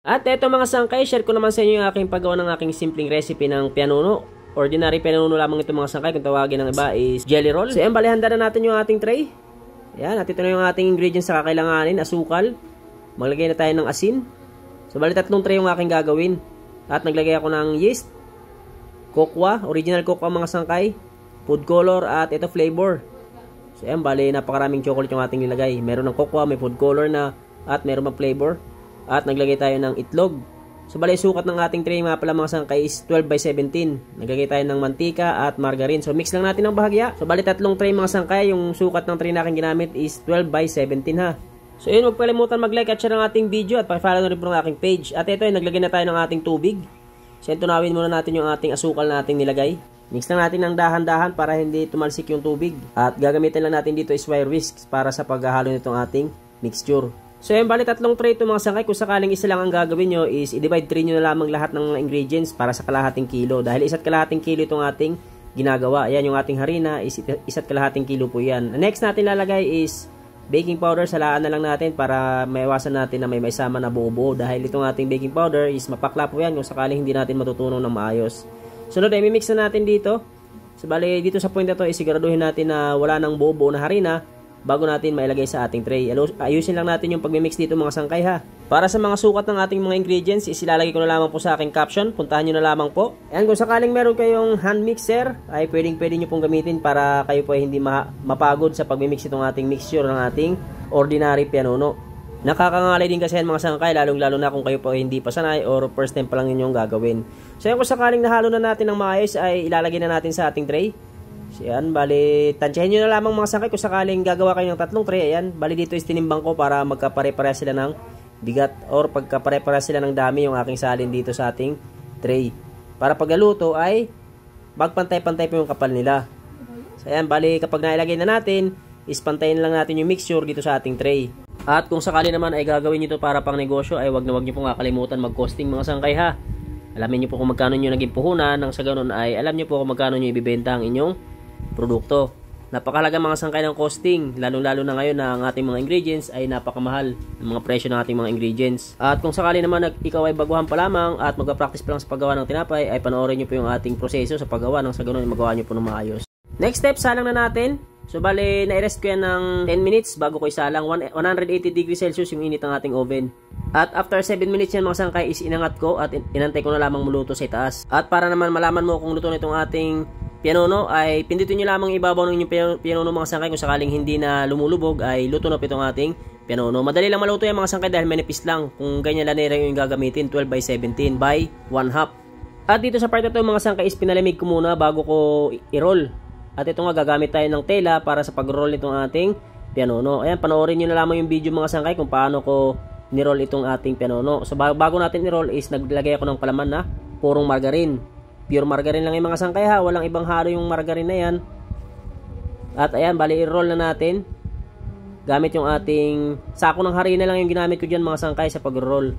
At eto mga sangkay, share ko naman sa inyo yung aking paggawa ng aking simpleng recipe ng pianuno. Ordinary pianuno lamang ito mga sangkay, kung tawagin ng iba is jelly roll. So yan, balihanda na natin yung ating tray. Yan, at ito na yung ating ingredients na kakailanganin, asukal. Maglagay na tayo ng asin. So bali 3 tray yung aking gagawin. At naglagay ako ng yeast, kokwa, original kokwa mga sangkay, food color at ito flavor. So yan, bali napakaraming chocolate yung ating nilagay. Meron ng kokwa, may food color na, at meron ng flavor. At naglagay tayo ng itlog. So bali sukat ng ating tray mga pala mga sangkay is 12 by 17. Naglagay tayo ng mantika at margarine. So mix lang natin ng bahagya. So bali 3 tray mga sangkay. Yung sukat ng tray na aking ginamit is 12 by 17 ha. So yun, huwag kalimutan mag-like at share ng ating video at pa-follow na rin po ng aking page. At ito ay naglagay na tayo ng ating tubig. So yun, tunawin muna natin yung ating asukal na ating nilagay. Mix lang natin ng dahan-dahan para hindi tumalsik yung tubig. At gagamitin lang natin dito is wire whisk para sa paghahalo nitong ating mixture. So yun, bali 3 tray ito mga sangkay. Kung sakaling isa lang ang gagawin nyo is i-divide 3 nyo na lamang lahat ng mga ingredients para sa kalahating kilo. Dahil 1 kalahating kilo itong ating ginagawa. Ayan yung ating harina is 1 kalahating kilo po yan. Next natin lalagay is baking powder. Salaan na lang natin para maiwasan natin na may maisama na buo-buo. Dahil itong ating baking powder is mapakla po yan kung sakaling hindi natin matutunaw ng maayos. Sunod ay mimix na natin dito. So bali dito sa point na to is siguraduhin natin na wala nang buo-buo na harina bago natin mailagay sa ating tray. Ayusin lang natin yung pagmimix dito mga sangkay ha. Para sa mga sukat ng ating mga ingredients, isilalagay ko na lamang po sa aking caption. Puntahan nyo na lamang po. Ayan, kung sakaling meron kayong hand mixer, ay pwede nyo pong gamitin para kayo po ay hindi mapagod sa pagmimix itong ating mixture ng ating ordinary pianuno. Nakakangalay din kasi yan mga sangkay, lalong-lalo na kung kayo po ay hindi pa sanay or first time pa lang inyong gagawin. So yan, kung sakaling nahalo na natin ng maayos, ay ilalagay na natin sa ating tray. So yan, bali, tansyahin nyo na lamang mga sangkay kung sakaling gagawa kayo ng 3 tray. Ayan, bali dito is tinimbang ko para magkapare-pare sila ng bigat or pagkapare-pare sila ng dami yung aking salin dito sa ating tray. Para pagluto ay magpantay-pantay po yung kapal nila. So yan, bali kapag nailagay na natin, is pantayin lang natin yung mixture dito sa ating tray. At kung sakali naman ay gagawin nyo ito para pang negosyo, ay wag nyo pong kakalimutan mag-costing mga sangkay ha. Alamin nyo po kung magkano nyo naging puhunan, nang sa ganun ay alam nyo po kung magkano nyo ibibenta ang inyong produkto. Napakahalaga mga sangkay ng costing, lalong-lalo na ngayon na ang ating mga ingredients ay napakamahal ng mga presyo ng ating mga ingredients. At kung sakali naman ikaw ay baguhan pa lamang at magpa-practice pa lang sa paggawa ng tinapay, ay panoorin nyo po yung ating proseso sa paggawa, nang sa ganun ay magawa nyo po ng maayos. Next step, salang na natin. So bali, na-rest ko yan ng 10 minutes bago ko isalang. 180 degrees Celsius yung init ng ating oven. At after 7 minutes yan mga sangkay is inangat ko at inantay ko na lamang muluto sa itaas. At para naman malaman mo kung luto na itong ating pianuno, ay pindutin nyo lamang ibabaw ng inyong pianuno mga sangkay. Kung sakaling hindi na lumulubog ay luto na po itong ating pianuno. Madali lang maluto yan mga sangkay dahil manipis lang. Kung ganyan lanera yung gagamitin, 12 by 17 by 1/2. At dito sa part na ito mga sangkay is pinalamig ko muna bago ko i-roll. At ito nga, gagamit tayo ng tela para sa pag-roll nitong ating pianuno. Ayan, panoorin nyo na lamang yung video mga sangkay kung paano ko ni-roll itong ating pianuno. So bago natin i-roll is naglagay ako ng palaman na purong margarine. Pure margarine lang yung mga sangkay ha, walang ibang halo yung margarine na yan. At ayan, bali i-roll na natin. Gamit yung ating sako ng harina lang yung ginamit ko dyan mga sangkay sa pag-roll.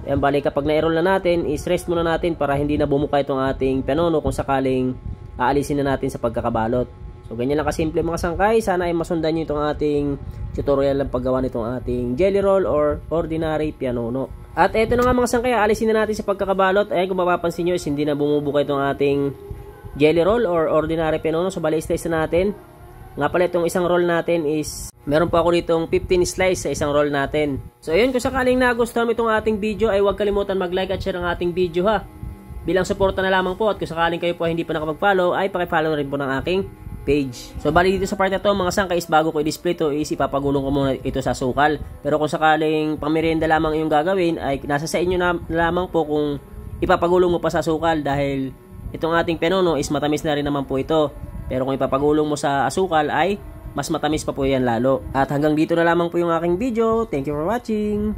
Ayan, bali kapag na-roll na natin, is rest muna natin para hindi na bumuka itong ating pianuno kung sakaling aalisin na natin sa pagkakabalot. So ganyan lang kasimple mga sangkay. Sana ay masundan nyo itong ating tutorial ng paggawa nitong ating jelly roll or ordinary pianuno. At eto na nga mga sangkay, aalisin na natin sa pagkakabalot. Ayan, kung mapapansin nyo is hindi na bumubuka itong ating jelly roll or ordinary pianuno. So bali slice na natin. Nga pala itong isang roll natin is meron pa ako ditong 15 slice sa isang roll natin. So ayun, kung sakaling nagustuhan mo itong ating video ay huwag kalimutan mag-like at share ang ating video ha. Bilang suporta na lamang po, at kung sakaling kayo po ay hindi pa nakapag-follow ay paki-follow na rin po ng aking page. So bali dito sa part na to mga sangkay is bago ko i-display to is ipapagulong ko muna ito sa sukal. Pero kung sakaling pangmerienda lamang yung gagawin ay nasa sa inyo na lamang po kung ipapagulong mo pa sa sukal dahil itong ating pianuno is matamis na rin naman po ito. Pero kung ipapagulong mo sa asukal ay mas matamis pa po yan lalo. At hanggang dito na lamang po yung aking video. Thank you for watching.